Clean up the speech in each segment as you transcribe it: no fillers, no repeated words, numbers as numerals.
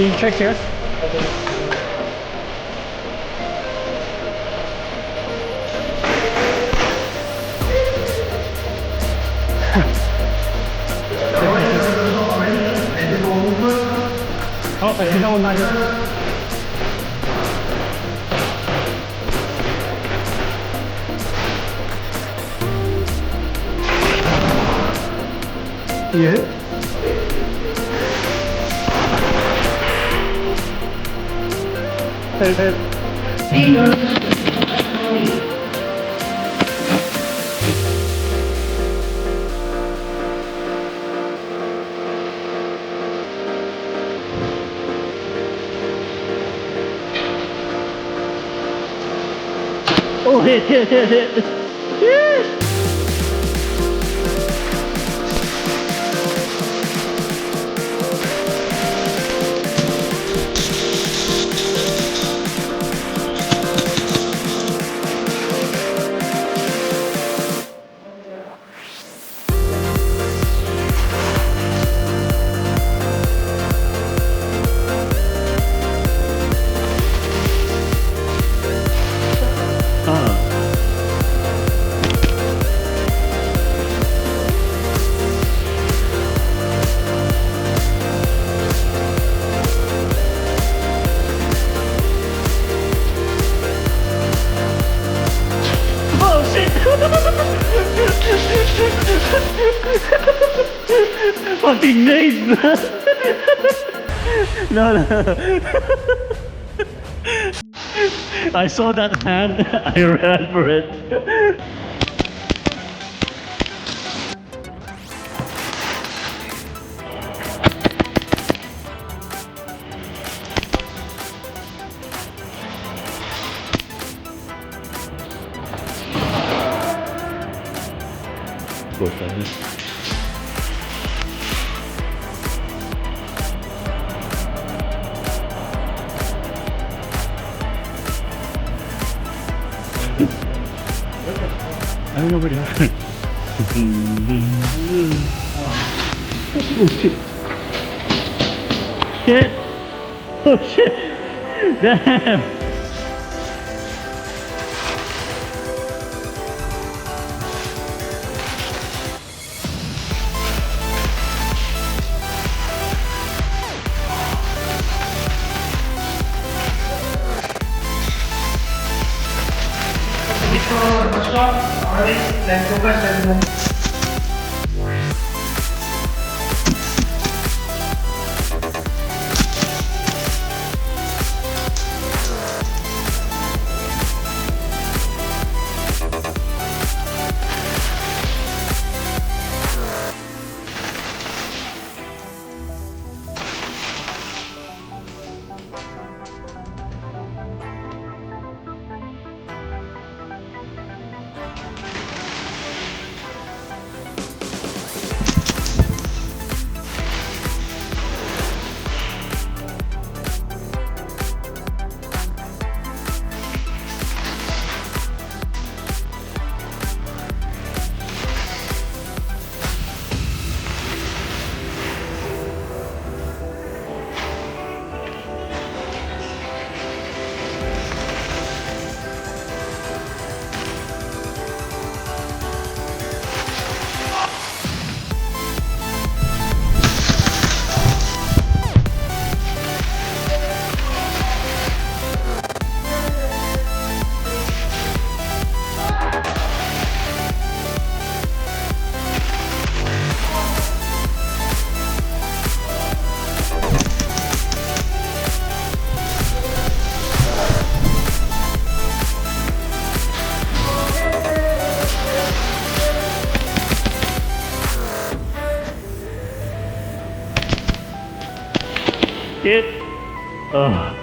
Can you check here? Oh, I think that one not here. Yeah. Hey. Oh, hit. Yes. Fucking nades, man. No. I saw that hand. I ran for it. Of course I did. I don't know where they are. Oh shit. Shit. Oh shit. Damn. Dan tugas dan Shit. Oh.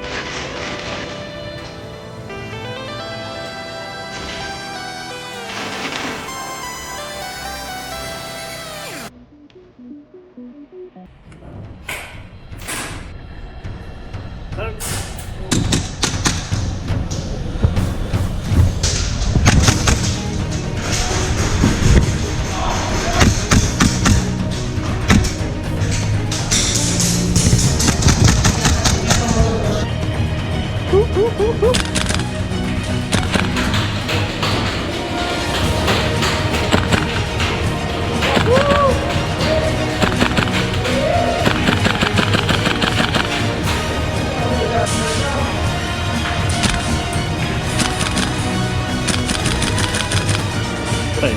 Right.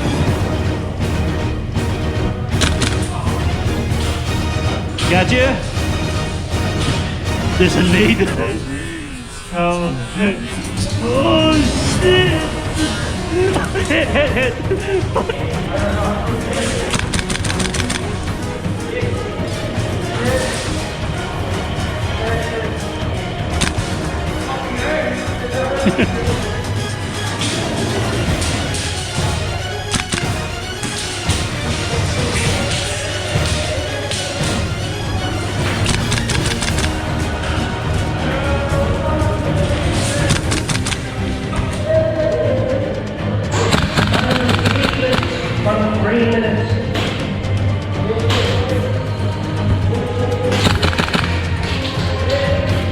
Got you? There's a lead. Oh, oh shit! Hit.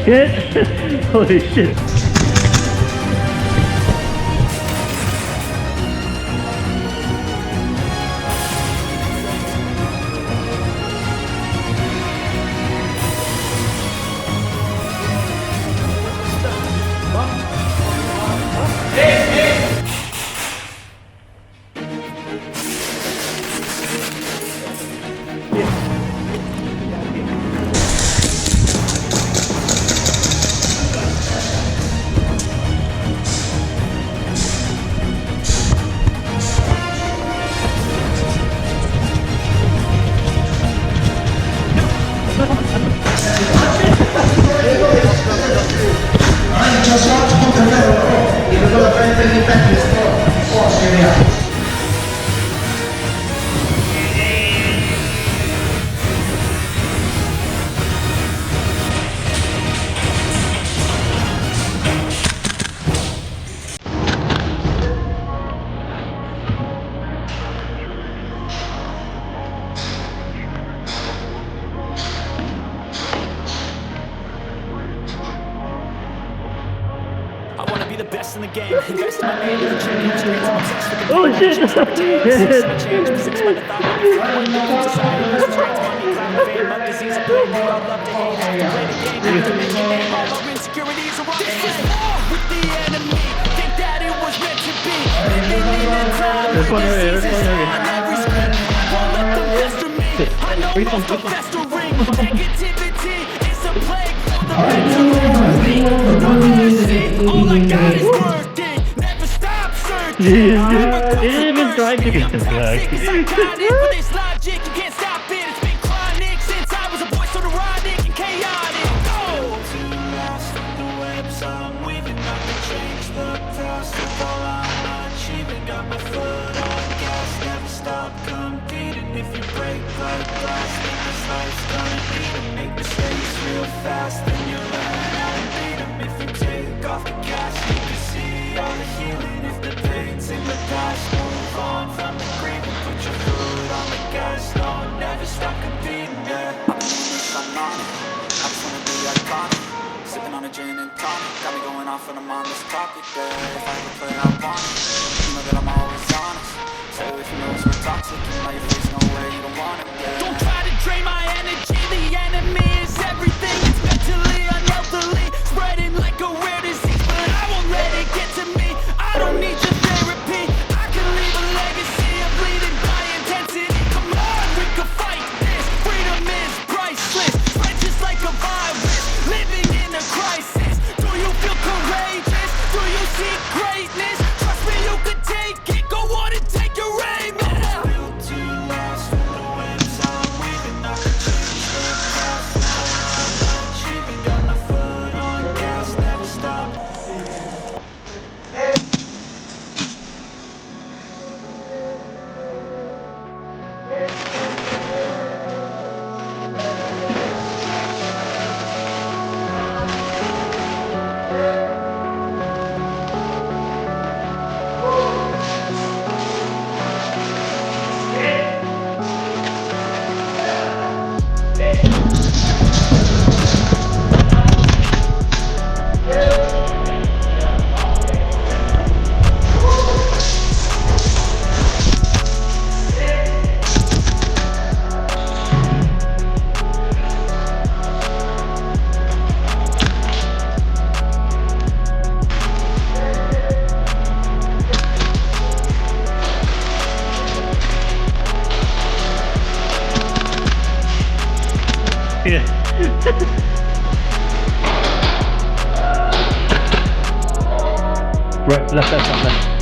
Hit! Holy shit! I wanna be the best in the game. Invest in my name, never change. I'm obsessed with the Oh shit! change by the thought of me. One million society was trained on me. Climb fame, up disease, a plague. You all love to hate. Have to play the game, have to make your name. All our insecurities are on display. With the enemy, think that it was meant to be. Living in a time where disease is on every screen. Won't let them pester me. I know most of festering. Negativity is a plague for the all I got is working, never stop searching. He didn't even try to get the flag. With this logic, you can't stop it. It's been chronic since I was a boy, so neurotic and chaotic. Go! To last on the webs, I'm weaving up to change the past. Of all I'm achieving, got my foot on gas. Never stop competing. If you break like glass, think this life's gonna need to make mistakes real fast. Then you learn how to beat 'em. If you take off the gas, you can see all the healing. If the pain's in the past, move on from the grave and put your foot on the gas. No, never stop competing, yeah. I've been doing this, I'm on it. I just wanna be iconic. Sipping on a gin and tonic, got me going off when I'm on this topic, yeah. If I ever play, I want it. You know that I'm always honest. So if you know we're toxic, you know your face, no way, you don't want it, yeah. Don't try to drain my energy, the enemy is everything. It's mentally, unhealthily, spreading like a rare disease. But I won't let it get to me, I don't need your therapy. I can leave a legacy of bleeding by intensity. Come on, we can fight this, freedom is priceless. Spread just like a virus, living in a crisis. Do you feel courageous? Do you see greatness? Trust me, you can take it. here. Right, left, left, left, left.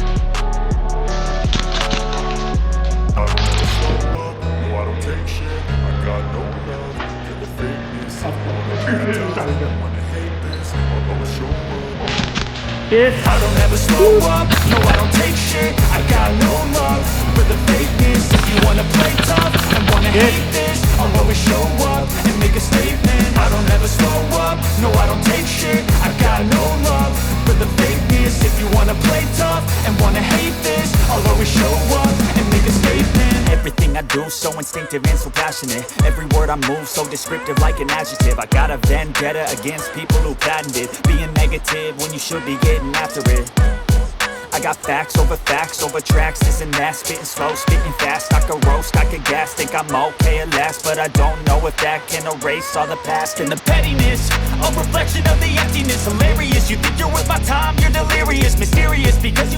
Hit. I don't ever slow up, no I don't take shit. I got no love for the fakeness. If you wanna play tough and wanna hate this, I'll always show up and make a statement. I don't ever slow up, no I don't take shit. I got no love for the fakeness. If you wanna play tough and wanna hate this, I'll always show up and make a statement. Everything I do so instinctive and so passionate. Every word I move so descriptive like an adjective. I got a vendetta against people who patented being negative when you should be getting after it. I got facts over tracks, this and that. Spitting slow, spitting fast, I could roast, I could gas. Think I'm okay at last, but I don't know if that can erase all the past. And the pettiness, a reflection of the emptiness. Hilarious, you think you're worth my time, you're delirious. Mysterious, because you